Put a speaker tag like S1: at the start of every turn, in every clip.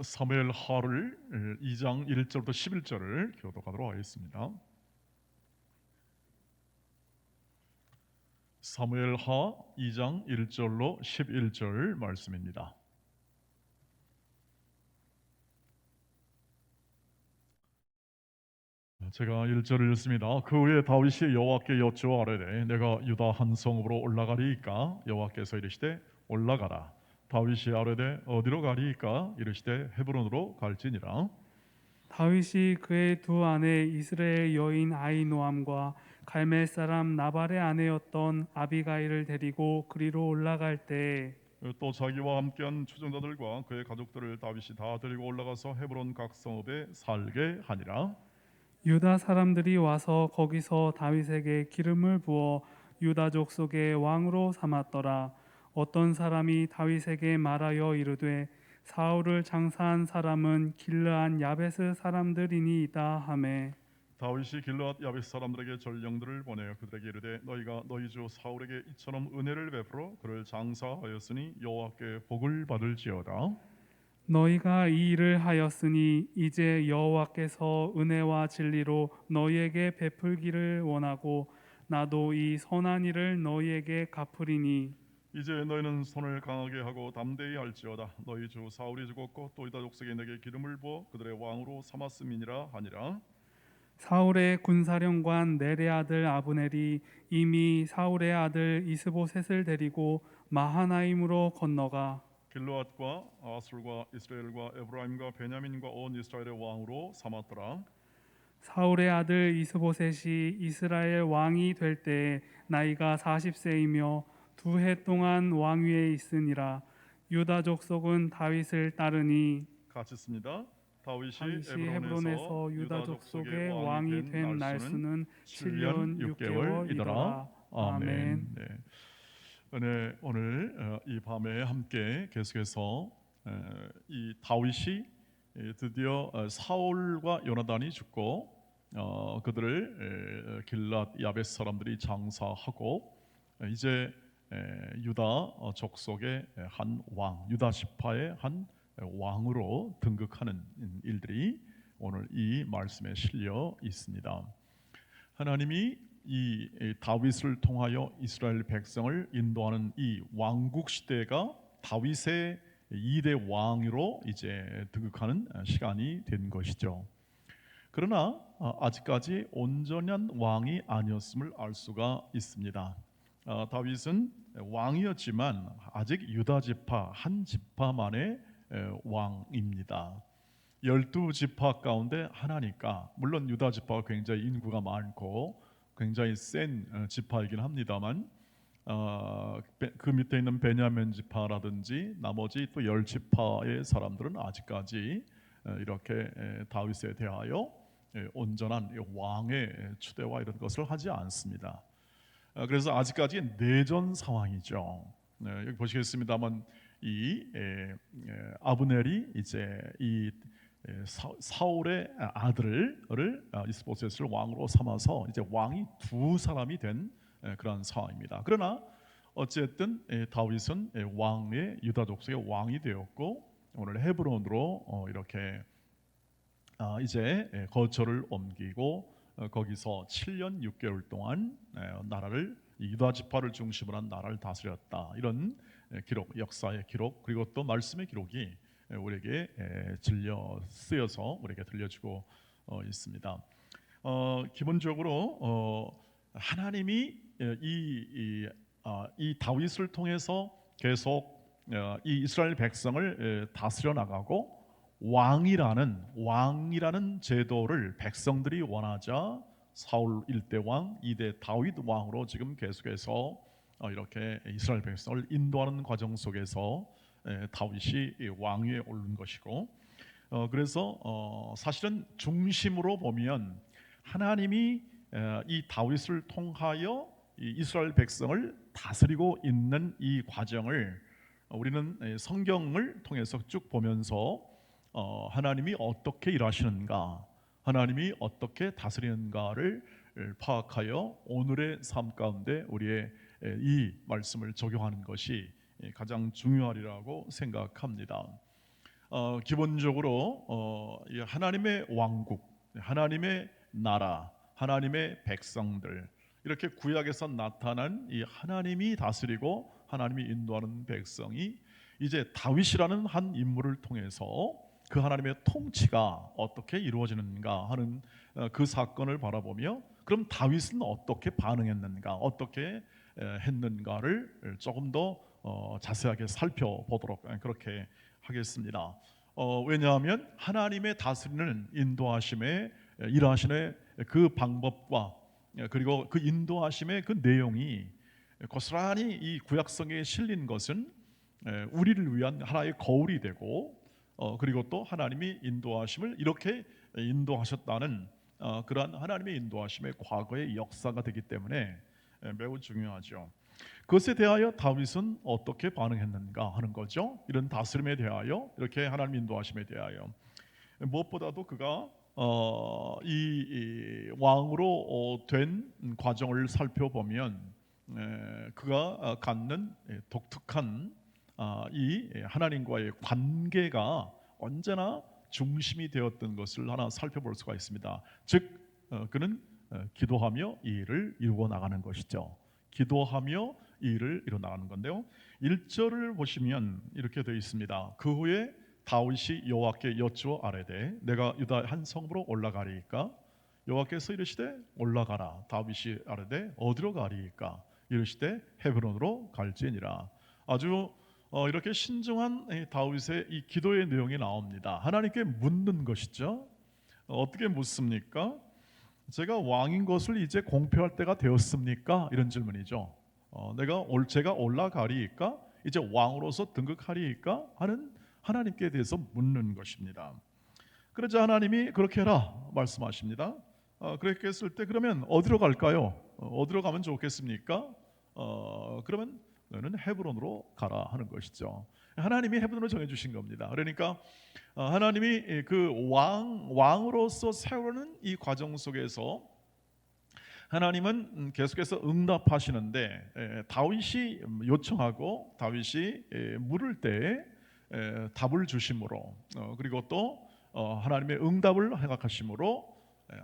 S1: 사무엘 하를 2장 1절부터 11절을 교독하도록 하겠습니다. 사무엘 하 2장 1절로 11절 말씀입니다. 제가 1절을 읽습니다. 그 후에 다윗이 여호와께 여쭈어 아뢰되 내가 유다 한 성읍으로 올라가리이까? 여호와께서 이르시되 올라가라. 다윗이 아뢰되 어디로 가리이까? 이르시되 헤브론으로 갈지니라.
S2: 다윗이 그의 두 아내 이스라엘 여인 아히노암과 갈멜 사람 나발의 아내였던 아비가일을 데리고 그리로 올라갈 때
S1: 또 자기와 함께한 추종자들과 그의 가족들을 다윗이 다 데리고 올라가서 헤브론 각 성읍에 살게 하니라.
S2: 유다 사람들이 와서 거기서 다윗에게 기름을 부어 유다족 속의 왕으로 삼았더라. 어떤 사람이 다윗에게 말하여 이르되 사울을 장사한 사람은 길르한 야베스 사람들이니이다 하매
S1: 다윗이 길르앗 야베스 사람들에게 전령들을 보내어 그들에게 이르되 너희가 너희 주 사울에게 이처럼 은혜를 베풀어 그를 장사하였으니 여호와께 복을 받을지어다.
S2: 너희가 이 일을 하였으니 이제 여호와께서 은혜와 진리로 너희에게 베풀기를 원하고 나도 이 선한 일을 너희에게 갚으리니
S1: 이제 너희는 손을 강하게 하고 담대히 할지어다. 너희 주 사울이 죽었고 또 유다 족속에 내게 기름을 부어 그들의 왕으로 삼았음이니라 하니라.
S2: 사울의 군사령관 넬의 아들 아브넬이 이미 사울의 아들 이스보셋을 데리고 마하나임으로 건너가
S1: 길르앗과 아술과 이스라엘과 에브라임과 베냐민과 온 이스라엘의 왕으로 삼았더라.
S2: 사울의 아들 이스보셋이 이스라엘 왕이 될 때에 나이가 40세이며 2해 동안 왕위에 있으니라. 유다 족속은 다윗을 따르니
S1: 같이 씁니다. 다윗이
S2: 다윗이
S1: 에브론에서
S2: 헤브론에서 유다
S1: 유다 족속의
S2: 족속의 왕이 된 날수는
S1: 7년
S2: 7년
S1: 6개월이더라.
S2: 6개월이더라.
S1: 아멘.
S2: 아멘.
S1: 네. 네, 오늘 이 밤에 함께 계속해서 이 다윗이 드디어 사울과 요나단이 죽고 그들을 길랏 야베스 사람들이 장사하고 이제 유다 족속의 한 왕, 유다 지파의 한 왕으로 등극하는 일들이 오늘 이 말씀에 실려 있습니다. 하나님이 이 다윗을 통하여 이스라엘 백성을 인도하는 이 왕국 시대가 다윗의 2대 왕으로 이제 등극하는 시간이 된 것이죠. 그러나 아직까지 온전한 왕이 아니었음을 알 수가 있습니다. 다윗은 왕이었지만 아직 유다 지파 한 지파만의 왕입니다. 12지파 가운데 하나니까, 물론 유다 지파가 굉장히 인구가 많고 굉장히 센 지파이긴 합니다만 그 밑에 있는 베냐민 지파라든지 나머지 또 10지파의 사람들은 아직까지 이렇게 다윗에 대하여 온전한 왕의 추대와 이런 것을 하지 않습니다. 그래서 아직까지 내전 상황이죠. 여기 보시겠습니다만 이 아브넬이 이제 이 사울의 아들을 이스보셋을 왕으로 삼아서 이제 왕이 두 사람이 된 그런 상황입니다. 그러나 어쨌든 다윗은 왕의 유다 족속의 왕이 되었고 오늘 헤브론으로 이렇게 이제 거처를 옮기고 거기서 7년 6개월 동안 나라를 유다 지파를 중심으로 한 나라를 다스렸다. 이런 기록, 역사의 기록, 그리고 또 말씀의 기록이 우리에게 들려 쓰여서 우리에게 들려주고 있습니다. 기본적으로 하나님이 이 다윗을 통해서 계속 이 이스라엘 백성을 다스려 나가고 왕이라는 제도를 백성들이 원하자 사울 1대 왕, 2대 다윗 왕으로 지금 계속해서 이렇게 이스라엘 백성을 인도하는 과정 속에서 다윗이 왕위에 오른 것이고, 그래서 사실은 중심으로 보면 하나님이 이 다윗을 통하여 이 이스라엘 백성을 다스리고 있는 이 과정을 우리는 성경을 통해서 쭉 보면서 하나님이 어떻게 일하시는가, 하나님이 어떻게 다스리는가를 파악하여 오늘의 삶 가운데 우리의 이 말씀을 적용하는 것이 가장 중요하리라고 생각합니다. 기본적으로 이 하나님의 왕국, 하나님의 나라, 하나님의 백성들, 이렇게 구약에서 나타난 이 하나님이 다스리고 하나님이 인도하는 백성이 이제 다윗이라는 한 인물을 통해서 그 하나님의 통치가 어떻게 이루어지는가 하는 그 사건을 바라보며, 그럼 다윗은 어떻게 반응했는가, 어떻게 했는가를 조금 더 자세하게 살펴보도록 그렇게 하겠습니다. 왜냐하면 하나님의 다스리는 인도하심에 일하시는 그 방법과 그리고 그 인도하심의 그 내용이 고스란히 이 구약성에 실린 것은 우리를 위한 하나의 거울이 되고, 그리고 또 하나님이 인도하심을 이렇게 인도하셨다는 그러한 하나님의 인도하심의 과거의 역사가 되기 때문에 매우 중요하죠. 그것에 대하여 다윗은 어떻게 반응했는가 하는 거죠. 이런 다스림에 대하여, 이렇게 하나님 인도하심에 대하여 무엇보다도 그가 이 왕으로 된 과정을 살펴보면 그가 갖는 독특한 이 하나님과의 관계가 언제나 중심이 되었던 것을 하나 살펴볼 수가 있습니다. 즉 그는 기도하며 이 일을 이루어 나가는 것이죠. 기도하며 이 일을 이루어 나가는 건데요. 1절을 보시면 이렇게 되어 있습니다. 그 후에 다윗이 여호와께 여쭈어 아뢰되 내가 유다 한 성읍으로 올라가리이까? 여호와께서 이르시되 올라가라. 다윗이 아뢰되 어디로 가리이까? 이르시되 헤브론으로 갈지니라. 아주 이렇게 신중한 다윗의 이 기도의 내용이 나옵니다. 하나님께 묻는 것이죠. 어떻게 묻습니까? 제가 왕인 것을 이제 공표할 때가 되었습니까? 이런 질문이죠. 제가 올라가리이까? 이제 왕으로서 등극하리이까? 하는 하나님께 대해서 묻는 것입니다. 그러자 하나님이 그렇게 해라 말씀하십니다. 그렇게 했을 때 그러면 어디로 갈까요? 어디로 가면 좋겠습니까? 그러면 너는 헤브론으로 가라 하는 것이죠. 하나님이 헤브론을 정해주신 겁니다. 그러니까 하나님이 그 왕으로서 세우는 이 과정 속에서 하나님은 계속해서 응답하시는데, 다윗이 요청하고 다윗이 물을 때 답을 주심으로, 그리고 또 하나님의 응답을 허락하심으로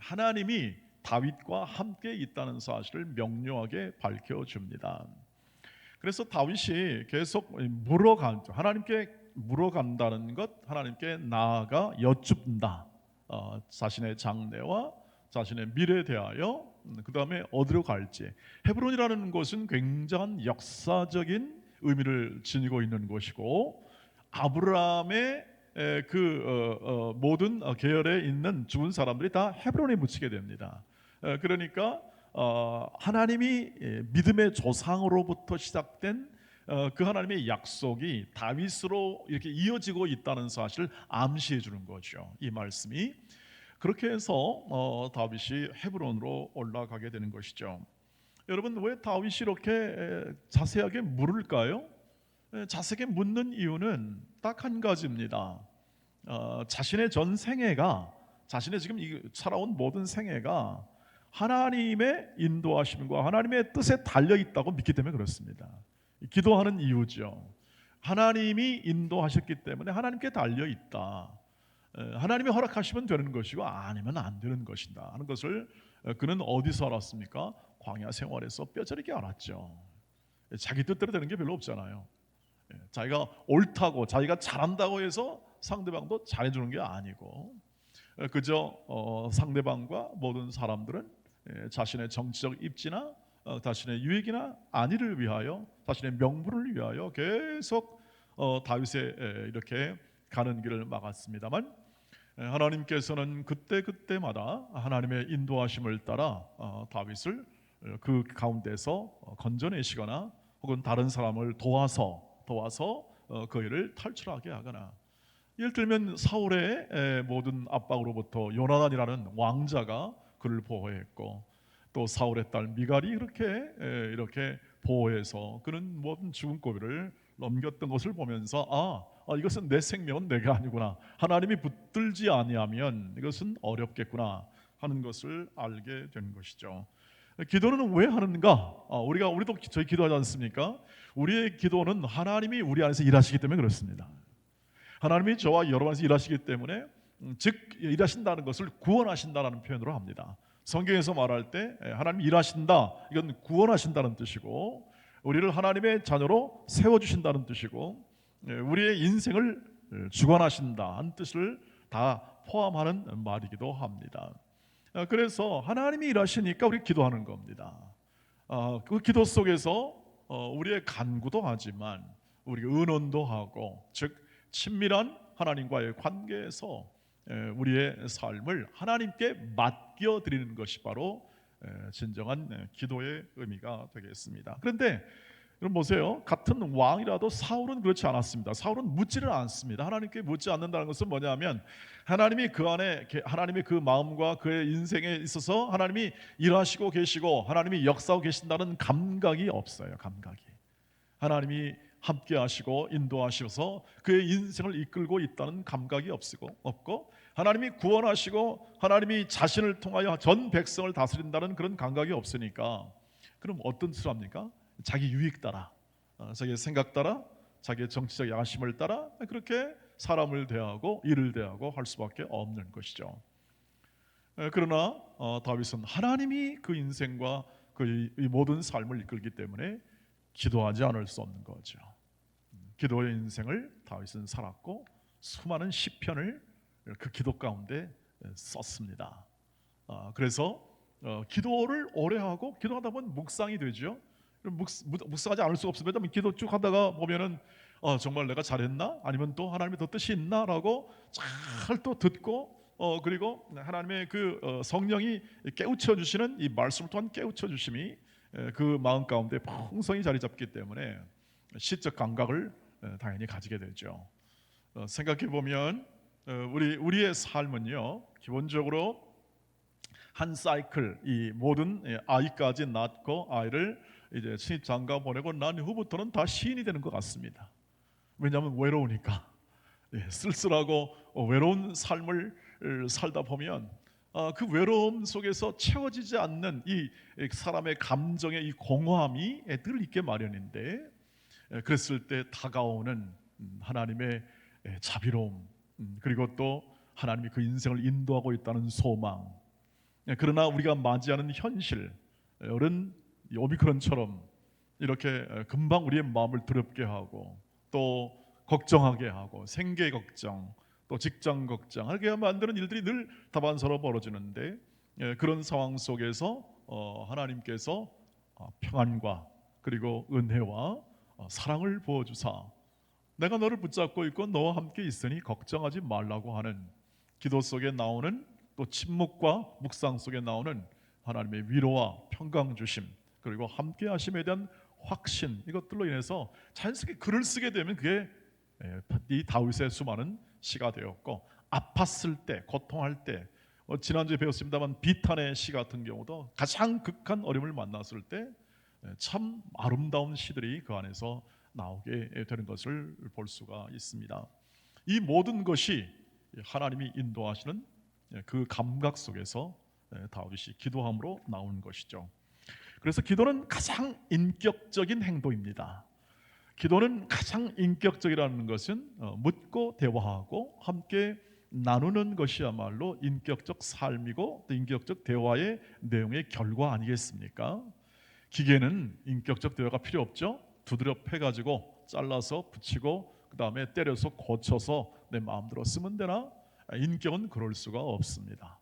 S1: 하나님이 다윗과 함께 있다는 사실을 명료하게 밝혀줍니다. 그래서 다윗이 계속 하나님께 물어간다는 것, 하나님께 나아가 여쭙는다. 자신의 장래와 자신의 미래에 대하여, 그 다음에 어디로 갈지. 헤브론이라는 곳은 굉장한 역사적인 의미를 지니고 있는 곳이고, 아브라함의 모든 계열에 있는 죽은 사람들이 다 헤브론에 묻히게 됩니다. 그러니까 하나님이 믿음의 조상으로부터 시작된 그 하나님의 약속이 다윗으로 이렇게 이어지고 있다는 사실을 암시해 주는 거죠. 이 말씀이. 그렇게 해서 다윗이 헤브론으로 올라가게 되는 것이죠. 여러분, 왜 다윗이 이렇게 자세하게 물을까요? 자세하게 묻는 이유는 딱 한 가지입니다. 자신의 전 생애가, 자신의 지금 살아온 모든 생애가 하나님의 인도하심과 하나님의 뜻에 달려 있다고 믿기 때문에 그렇습니다. 기도하는 이유죠. 하나님이 인도하셨기 때문에 하나님께 달려 있다. 하나님이 허락하시면 되는 것이고 아니면 안 되는 것이다 하는 것을 그는 어디서 알았습니까? 광야 생활에서 뼈저리게 알았죠. 자기 뜻대로 되는 게 별로 없잖아요. 자기가 옳다고, 자기가 잘한다고 해서 상대방도 잘해주는 게 아니고, 그저 상대방과 모든 사람들은 자신의 정치적 입지나 자신의 유익이나 안위를 위하여, 자신의 명분을 위하여 계속 다윗의 이렇게 가는 길을 막았습니다만, 하나님께서는 그때마다 하나님의 인도하심을 따라 다윗을 그 가운데서 건져내시거나 혹은 다른 사람을 도와서 그 일을 탈출하게 하거나, 예를 들면 사울의 모든 압박으로부터 요나단이라는 왕자가 그를 보호했고, 또 사울의 딸 미갈이 이렇게 보호해서 그는 모든 죽은 고비를 넘겼던 것을 보면서 이것은 내 생명은 내가 아니구나, 하나님이 붙들지 아니하면 이것은 어렵겠구나 하는 것을 알게 된 것이죠. 기도는 왜 하는가? 우리도 저희 기도하지 않습니까? 우리의 기도는 하나님이 우리 안에서 일하시기 때문에 그렇습니다. 하나님이 저와 여러분 안에서 일하시기 때문에 즉 일하신다는 것을 구원하신다라는 표현으로 합니다. 성경에서 말할 때 하나님 일하신다, 이건 구원하신다는 뜻이고, 우리를 하나님의 자녀로 세워주신다는 뜻이고, 우리의 인생을 주관하신다는 뜻을 다 포함하는 말이기도 합니다. 그래서 하나님이 일하시니까 우리 기도하는 겁니다. 그 기도 속에서 우리의 간구도 하지만 우리가 의논도 하고, 즉 친밀한 하나님과의 관계에서 우리의 삶을 하나님께 맡겨드리는 것이 바로 진정한 기도의 의미가 되겠습니다. 그런데 여러분 보세요. 같은 왕이라도 사울은 그렇지 않았습니다. 사울은 묻지를 않습니다. 하나님께 묻지 않는다는 것은 뭐냐면 하나님이 그 안에, 하나님의 그 마음과 그의 인생에 있어서 하나님이 일하시고 계시고 하나님이 역사하고 계신다는 감각이 없어요. 감각이. 하나님이 함께 하시고 인도하셔서 그의 인생을 이끌고 있다는 감각이 없고, 하나님이 구원하시고 하나님이 자신을 통하여 전 백성을 다스린다는 그런 감각이 없으니까, 그럼 어떤 뜻을 합니까? 자기 유익 따라, 자기 생각 따라, 자기의 정치적 야심을 따라 그렇게 사람을 대하고 일을 대하고 할 수밖에 없는 것이죠. 그러나 다윗은 하나님이 그 인생과 그 모든 삶을 이끌기 때문에 기도하지 않을 수 없는 거죠. 기도의 인생을 다윗은 살았고 수많은 시편을 그 기도 가운데 썼습니다. 그래서 기도를 오래 하고 기도하다 보면 묵상이 되죠. 묵상하지 않을 수가 없습니다. 기도 쭉 하다가 보면은 정말 내가 잘했나? 아니면 또 하나님의 더 뜻이 있나라고 잘 또 듣고, 그리고 하나님의 그 성령이 깨우쳐 주시는 이 말씀을 통한 깨우쳐 주심이 그 마음 가운데 풍성히 자리 잡기 때문에 시적 감각을 당연히 가지게 되죠. 생각해 보면 우리의 삶은요, 기본적으로 한 사이클, 이 모든 아이까지 낳고 아이를 이제 신입장가 보내고 난 후부터는 다 시인이 되는 것 같습니다. 왜냐하면 외로우니까. 쓸쓸하고 외로운 삶을 살다 보면 그 외로움 속에서 채워지지 않는 이 사람의 감정의 이 공허함이 늘 있게 마련인데, 그랬을 때 다가오는 하나님의 자비로움, 그리고 또 하나님이 그 인생을 인도하고 있다는 소망, 그러나 우리가 맞이하는 현실은 오미크론처럼 이렇게 금방 우리의 마음을 두렵게 하고 또 걱정하게 하고, 생계 걱정, 또 직장 걱정 하게 만드는 일들이 늘 다반사로 벌어지는데, 그런 상황 속에서 하나님께서 평안과 그리고 은혜와 사랑을 부어주사 내가 너를 붙잡고 있고 너와 함께 있으니 걱정하지 말라고 하는 기도 속에 나오는, 또 침묵과 묵상 속에 나오는 하나님의 위로와 평강 주심, 그리고 함께 하심에 대한 확신, 이것들로 인해서 자연스럽게 글을 쓰게 되면 그게 이 다윗의 수많은 시가 되었고, 아팠을 때, 고통할 때, 지난주에 배웠습니다만 비탄의 시 같은 경우도 가장 극한 어려움을 만났을 때 참 아름다운 시들이 그 안에서 나오게 되는 것을 볼 수가 있습니다. 이 모든 것이 하나님이 인도하시는 그 감각 속에서 다윗이 기도함으로 나온 것이죠. 그래서 기도는 가장 인격적인 행동입니다. 기도는 가장 인격적이라는 것은 묻고 대화하고 함께 나누는 것이야말로 인격적 삶이고 또 인격적 대화의 내용의 결과 아니겠습니까? 기계는 인격적 대화가 필요 없죠. 두드려 패가지고 잘라서 붙이고 그 다음에 때려서 고쳐서 내 마음대로 쓰면 되나? 인격은 그럴 수가 없습니다.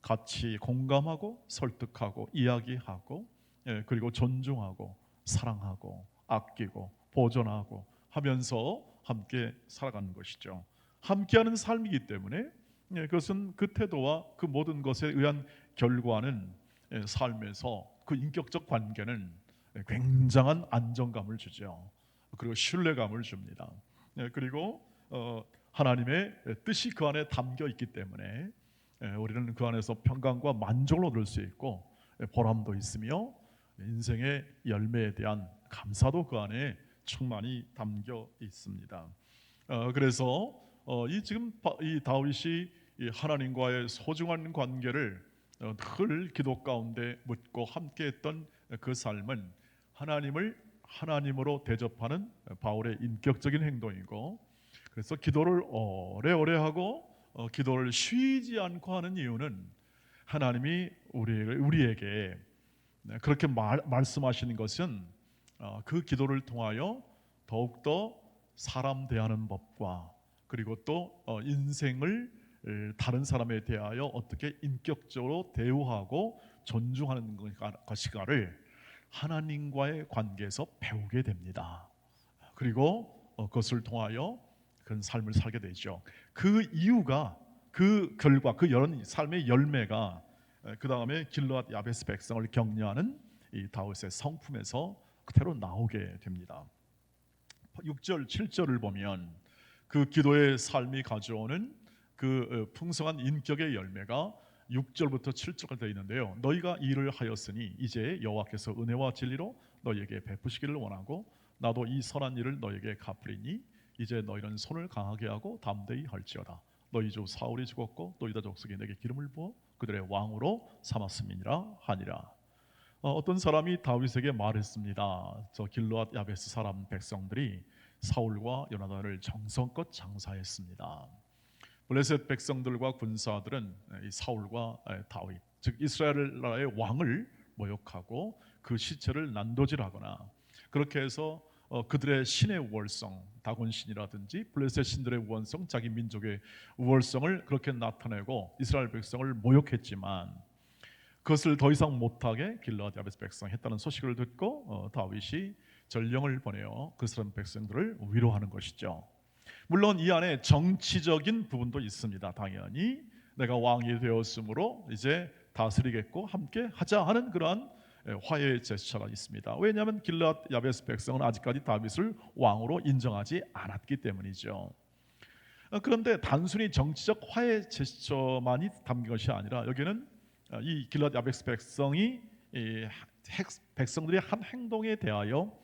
S1: 같이 공감하고 설득하고 이야기하고, 그리고 존중하고 사랑하고 아끼고 보존하고 하면서 함께 살아가는 것이죠. 함께하는 삶이기 때문에 그것은 그 태도와 그 모든 것에 의한 결과는 삶에서 그 인격적 관계는 굉장한 안정감을 주죠. 그리고 신뢰감을 줍니다. 그리고 하나님의 뜻이 그 안에 담겨 있기 때문에 우리는 그 안에서 평강과 만족을 얻을 수 있고 보람도 있으며 인생의 열매에 대한 감사도 그 안에 충만히 담겨 있습니다. 그래서 지금 이 다윗이 이 하나님과의 소중한 관계를 늘 기도 가운데 묻고 함께했던 그 삶은 하나님을 하나님으로 대접하는 바울의 인격적인 행동이고, 그래서 기도를 오래오래 하고 기도를 쉬지 않고 하는 이유는 하나님이 우리에게 그렇게 말씀하시는 것은 그 기도를 통하여 더욱더 사람 대하는 법과 그리고 또 인생을 다른 사람에 대하여 어떻게 인격적으로 대우하고 존중하는 것인가를 하나님과의 관계에서 배우게 됩니다. 그리고 그것을 통하여 그런 삶을 살게 되죠. 그 이유가 그 결과 그 여러 삶의 열매가 그 다음에 길르앗 야베스 백성을 격려하는 이 다윗의 성품에서 그대로 나오게 됩니다. 6절 7절을 보면 그 기도의 삶이 가져오는 그 풍성한 인격의 열매가 6절부터 7절까지 되어 있는데요. 너희가 일을 하였으니 이제 여호와께서 은혜와 진리로 너희에게 베푸시기를 원하고 나도 이 선한 일을 너희에게 갚으리니 이제 너희는 손을 강하게 하고 담대히 할지어다. 너희 주 사울이 죽었고 또 유다 족속이 내게 기름을 부어 그들의 왕으로 삼았음이니라 하니라. 어떤 사람이 다윗에게 말했습니다. 저 길르앗 야베스 사람 백성들이 사울과 요나단을 정성껏 장사했습니다. 블레셋 백성들과 군사들은 이 사울과 다윗, 즉 이스라엘 나라의 왕을 모욕하고 그 시체를 난도질하거나 그렇게 해서 그들의 신의 우월성, 다곤 신이라든지 블레셋 신들의 우월성, 자기 민족의 우월성을 그렇게 나타내고 이스라엘 백성을 모욕했지만 그것을 더 이상 못하게 길르앗 야베스 백성이 했다는 소식을 듣고 다윗이 전령을 보내어 그 사람 백성들을 위로하는 것이죠. 물론 이 안에 정치적인 부분도 있습니다. 당연히 내가 왕이 되었으므로 이제 다스리겠고 함께 하자 하는 그러한 화해의 제스처가 있습니다. 왜냐하면 길르앗 야베스 백성은 아직까지 다윗을 왕으로 인정하지 않았기 때문이죠. 그런데 단순히 정치적 화해 제스처만이 담긴 것이 아니라 여기는 이 길르앗 야베스 백성이 백성들의 한 행동에 대하여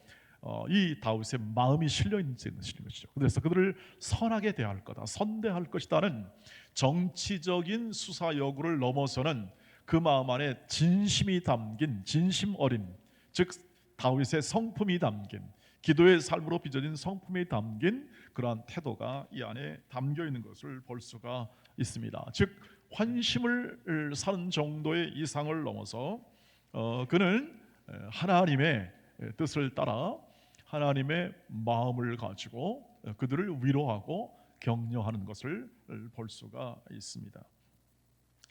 S1: 이 다윗의 마음이 실려 있는 것이죠. 그래서 그들을 선하게 대할 거다, 선대할 것이다는 정치적인 수사 여부를 넘어서는 그 마음 안에 진심이 담긴 진심 어린, 즉 다윗의 성품이 담긴 기도의 삶으로 빚어진 성품이 담긴 그러한 태도가 이 안에 담겨 있는 것을 볼 수가 있습니다. 즉 환심을 사는 정도의 이상을 넘어서 그는 하나님의 뜻을 따라 하나님의 마음을 가지고 그들을 위로하고 격려하는 것을 볼 수가 있습니다.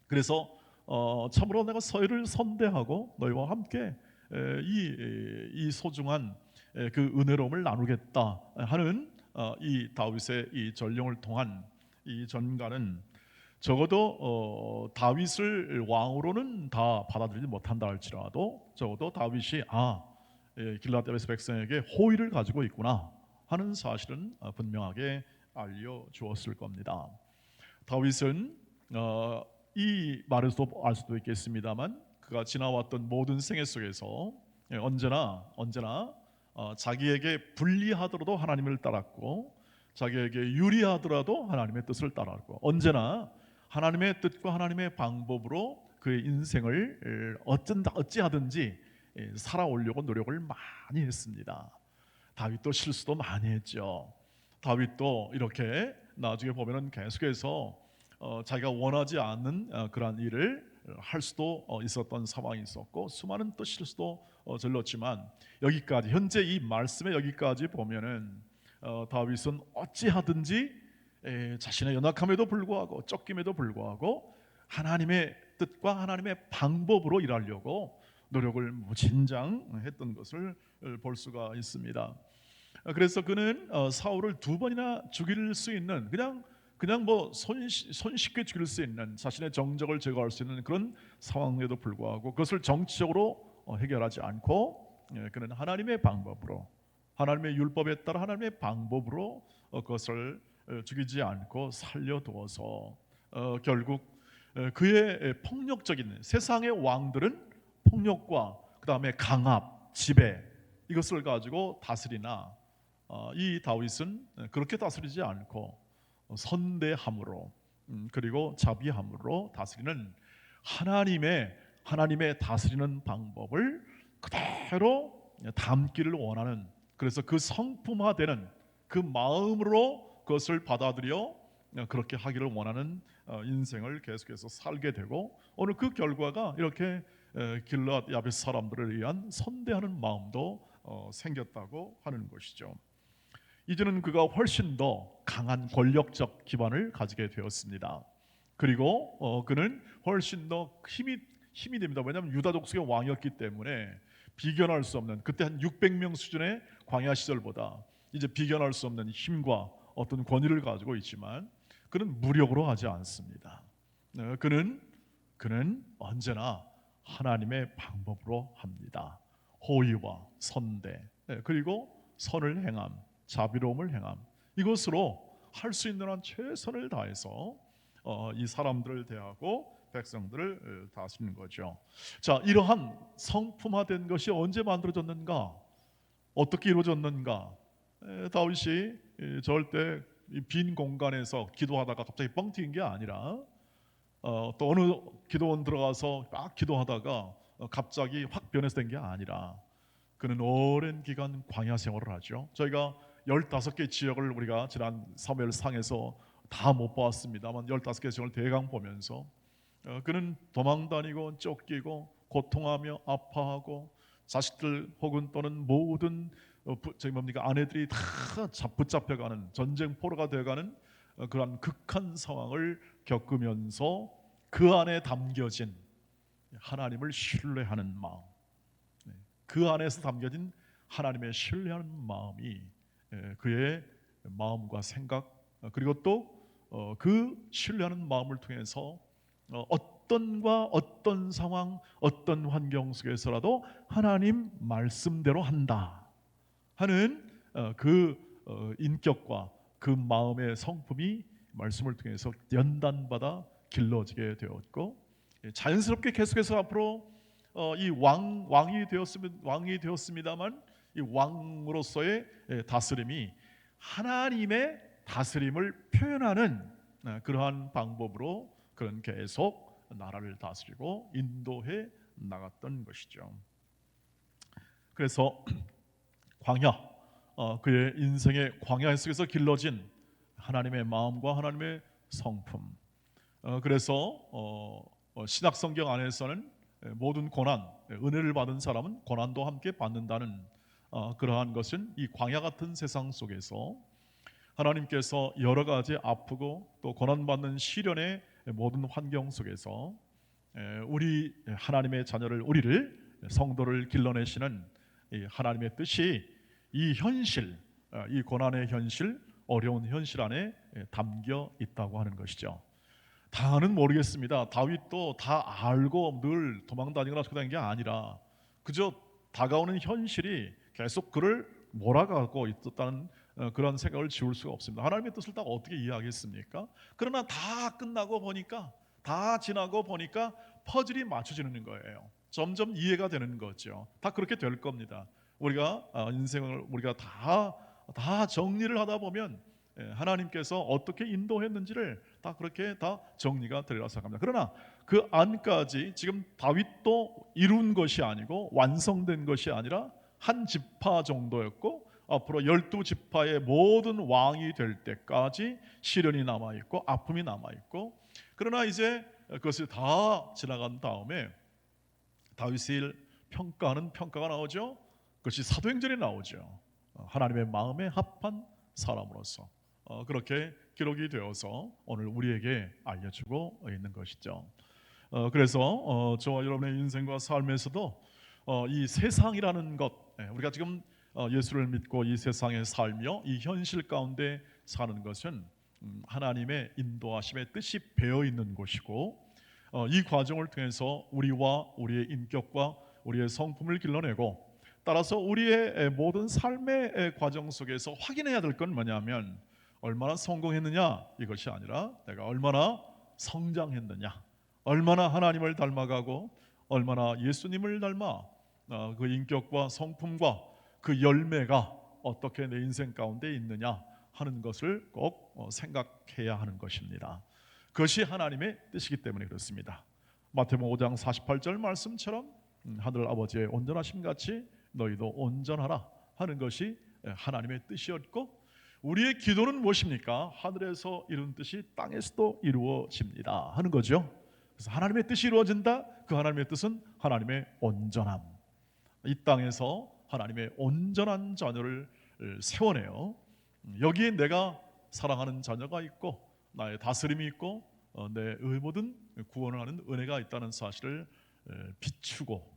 S1: 그래서 참으로 내가 너희를 선대하고 너희와 함께 이 소중한 그 은혜로움을 나누겠다 하는 이 다윗의 이 전령을 통한 이 전가는 적어도 다윗을 왕으로는 다 받아들이지 못한다 할지라도 적어도 다윗이 길르앗 야베스 백성에게 호의를 가지고 있구나 하는 사실은 분명하게 알려주었을 겁니다. 다윗은 이 말에서도 알 수도 있겠습니다만 그가 지나왔던 모든 생애 속에서 언제나 자기에게 불리하더라도 하나님을 따랐고 자기에게 유리하더라도 하나님의 뜻을 따랐고 언제나 하나님의 뜻과 하나님의 방법으로 그의 인생을 어찌하든지 살아오려고 노력을 많이 했습니다. 다윗도 실수도 많이 했죠. 다윗도 이렇게 나중에 보면은 계속해서 자기가 원하지 않는 그러한 일을 할 수도 있었던 상황이 있었고 수많은 또 실수도 저질렀지만 여기까지 현재 이 말씀의 여기까지 보면은 다윗은 어찌하든지 자신의 연약함에도 불구하고 쫓김에도 불구하고 하나님의 뜻과 하나님의 방법으로 일하려고 노력을 무진장 했던 것을 볼 수가 있습니다. 그래서 그는 사울을 두 번이나 죽일 수 있는 그냥 뭐 손쉽게 죽일 수 있는 자신의 정적을 제거할 수 있는 그런 상황에도 불구하고 그것을 정치적으로 해결하지 않고 그는 하나님의 방법으로 하나님의 율법에 따라 하나님의 방법으로 그것을 죽이지 않고 살려두어서 결국 그의 폭력적인 세상의 왕들은 폭력과 그 다음에 강압, 지배 이것을 가지고 다스리나 이 다윗은 그렇게 다스리지 않고 선대함으로 그리고 자비함으로 다스리는 하나님의 다스리는 방법을 그대로 담기를 원하는 그래서 그 성품화되는 그 마음으로 그것을 받아들여 그렇게 하기를 원하는 인생을 계속해서 살게 되고, 오늘 그 결과가 이렇게 길르앗 야베스 사람들을 위한 선대하는 마음도 생겼다고 하는 것이죠. 이제는 그가 훨씬 더 강한 권력적 기반을 가지게 되었습니다. 그리고 그는 훨씬 더 힘이 됩니다. 왜냐하면 유다 족속의 왕이었기 때문에 비견할 수 없는, 그때 한 600명 수준의 광야 시절보다 이제 비견할 수 없는 힘과 어떤 권위를 가지고 있지만 그는 무력으로 하지 않습니다. 그는 언제나 하나님의 방법으로 합니다. 호의와 선대, 그리고 선을 행함, 자비로움을 행함, 이것으로 할 수 있는 한 최선을 다해서 이 사람들을 대하고 백성들을 다스리는 거죠. 자, 이러한 성품화된 것이 언제 만들어졌는가? 어떻게 이루어졌는가? 다윗이 절대 빈 공간에서 기도하다가 갑자기 뻥 튀긴 게 아니라 또 어느 기도원 들어가서 막 기도하다가 갑자기 확 변해서 된 게 아니라 그는 오랜 기간 광야 생활을 하죠. 저희가 15개 지역을 우리가 지난 사무엘상에서 다 못 보았습니다만 15개 지역을 대강 보면서 그는 도망다니고 쫓기고 고통하며 아파하고 자식들 혹은 또는 모든 아내들이 다 붙잡혀가는 전쟁 포로가 되어가는 그러한 극한 상황을 겪으면서 그 안에 담겨진 하나님을 신뢰하는 마음, 그 안에서 담겨진 하나님의 신뢰하는 마음이 그의 마음과 생각, 그리고 또 그 신뢰하는 마음을 통해서 어떤 상황, 어떤 환경 속에서라도 하나님 말씀대로 한다 하는 그 인격과 그 마음의 성품이 말씀을 통해서 연단받아 길러지게 되었고, 자연스럽게 계속해서 앞으로 이 왕이 되었습니다만 이 왕으로서의 다스림이 하나님의 다스림을 표현하는 그러한 방법으로 그런 계속 나라를 다스리고 인도해 나갔던 것이죠. 그래서 광야, 그의 인생의 광야 속에서 길러진 하나님의 마음과 하나님의 성품, 그래서 신약 성경 안에서는 모든 고난, 은혜를 받은 사람은 고난도 함께 받는다는 그러한 것은 이 광야 같은 세상 속에서 하나님께서 여러 가지 아프고 또 고난받는 시련의 모든 환경 속에서 우리 하나님의 자녀를, 우리를, 성도를 길러내시는 이 하나님의 뜻이 이 현실, 이 고난의 현실, 어려운 현실 안에 담겨 있다고 하는 것이죠. 다는 모르겠습니다. 다윗도 다 알고 늘 도망다니거나 그런 게 아니라 그저 다가오는 현실이 계속 그를 몰아가고 있었다는 그런 생각을 지울 수가 없습니다. 하나님의 뜻을 다 어떻게 이해하겠습니까? 그러나 다 끝나고 보니까, 다 지나고 보니까 퍼즐이 맞춰지는 거예요. 점점 이해가 되는 거죠. 다 그렇게 될 겁니다. 우리가 인생을 우리가 다 정리를 하다 보면 하나님께서 어떻게 인도했는지를 다 그렇게 다 정리가 되리라 생각합니다. 그러나 그 안까지 지금 다윗도 이룬 것이 아니고 완성된 것이 아니라 한 지파 정도였고, 앞으로 12지파의 모든 왕이 될 때까지 시련이 남아있고 아픔이 남아있고, 그러나 이제 그것이 다 지나간 다음에 다윗을 평가하는 평가가 나오죠. 그것이 사도행전에 나오죠. 하나님의 마음에 합한 사람으로서 그렇게 기록이 되어서 오늘 우리에게 알려주고 있는 것이죠. 그래서 저와 여러분의 인생과 삶에서도 이 세상이라는 것, 우리가 지금 예수를 믿고 이 세상에 살며 이 현실 가운데 사는 것은 하나님의 인도하심의 뜻이 배어 있는 곳이고, 이 과정을 통해서 우리와 우리의 인격과 우리의 성품을 길러내고, 따라서 우리의 모든 삶의 과정 속에서 확인해야 될 건 뭐냐면 얼마나 성공했느냐 이것이 아니라 내가 얼마나 성장했느냐, 얼마나 하나님을 닮아가고 얼마나 예수님을 닮아 그 인격과 성품과 그 열매가 어떻게 내 인생 가운데 있느냐 하는 것을 꼭 생각해야 하는 것입니다. 그것이 하나님의 뜻이기 때문에 그렇습니다. 마태복음 5장 48절 말씀처럼 하늘 아버지의 온전하심 같이 너희도 온전하라 하는 것이 하나님의 뜻이었고, 우리의 기도는 무엇입니까? 하늘에서 이룬 뜻이 땅에서도 이루어집니다 하는 거죠. 그래서 하나님의 뜻이 이루어진다. 그 하나님의 뜻은 하나님의 온전함. 이 땅에서 하나님의 온전한 자녀를 세워내요. 여기에 내가 사랑하는 자녀가 있고 나의 다스림이 있고 내 의모든 구원을 하는 은혜가 있다는 사실을 비추고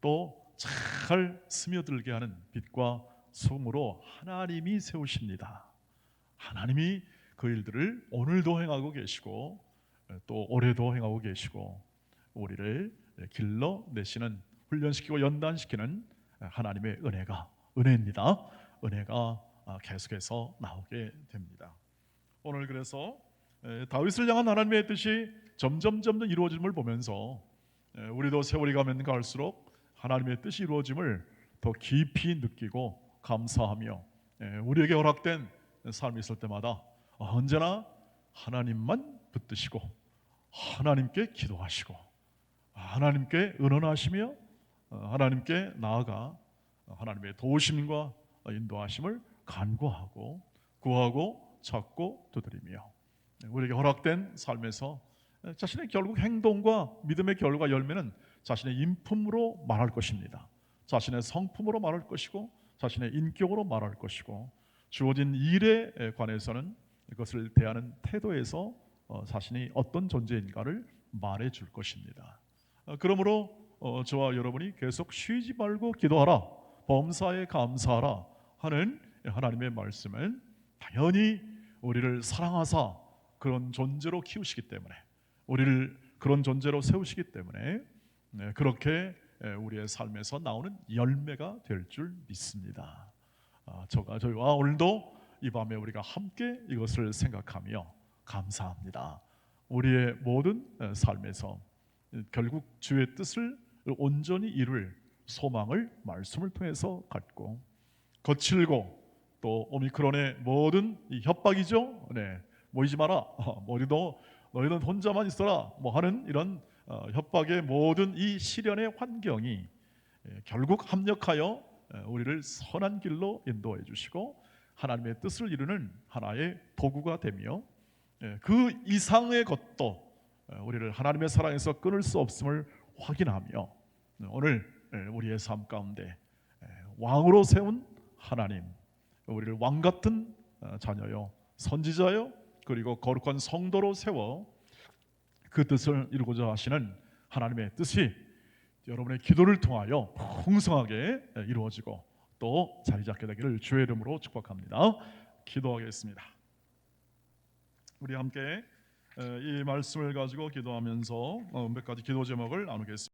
S1: 또 잘 스며들게 하는 빛과 소금으로 하나님이 세우십니다. 하나님이 그 일들을 오늘도 행하고 계시고 또 올해도 행하고 계시고 우리를 길러내시는, 훈련시키고 연단시키는 하나님의 은혜입니다. 은혜가 계속해서 나오게 됩니다. 오늘 그래서 다윗을 향한 하나님의 뜻이 점점 이루어짐을 보면서 우리도 세월이 가면 갈수록 하나님의 뜻이 이루어짐을 더 깊이 느끼고 감사하며 우리에게 허락된 삶이 있을 때마다 언제나 하나님만 붙드시고 하나님께 기도하시고 하나님께 의논하시며 하나님께 나아가 하나님의 도우심과 인도하심을 간구하고 구하고 찾고 두드리며 우리에게 허락된 삶에서 자신의 결국 행동과 믿음의 결과 열매는 자신의 인품으로 말할 것입니다. 자신의 성품으로 말할 것이고 자신의 인격으로 말할 것이고 주어진 일에 관해서는 이것을 대하는 태도에서 자신이 어떤 존재인가를 말해줄 것입니다. 그러므로 저와 여러분이 계속 쉬지 말고 기도하라, 범사에 감사하라 하는 하나님의 말씀은 당연히 우리를 사랑하사 그런 존재로 키우시기 때문에, 우리를 그런 존재로 세우시기 때문에 그렇게 우리의 삶에서 나오는 열매가 될 줄 믿습니다. 저희와 오늘도 이 밤에 우리가 함께 이것을 생각하며 감사합니다. 우리의 모든 삶에서 결국 주의 뜻을 온전히 이룰 소망을 말씀을 통해서 갖고 거칠고 또 오미크론의 모든 이 협박이죠. 모이지 마라. 너희는 혼자만 있어라. 하는 이런 협박의 모든 이 시련의 환경이 결국 합력하여 우리를 선한 길로 인도해 주시고 하나님의 뜻을 이루는 하나의 도구가 되며 그 이상의 것도 우리를 하나님의 사랑에서 끊을 수 없음을 확인하며 오늘 우리의 삶 가운데 왕으로 세운 하나님, 우리를 왕 같은 자녀요, 선지자요, 그리고 거룩한 성도로 세워 그 뜻을 이루고자 하시는 하나님의 뜻이 여러분의 기도를 통하여 풍성하게 이루어지고 또 자리 잡게 되기를 주의 이름으로 축복합니다. 기도하겠습니다. 우리 함께 이 말씀을 가지고 기도하면서 몇 가지 기도 제목을 나누겠습니다.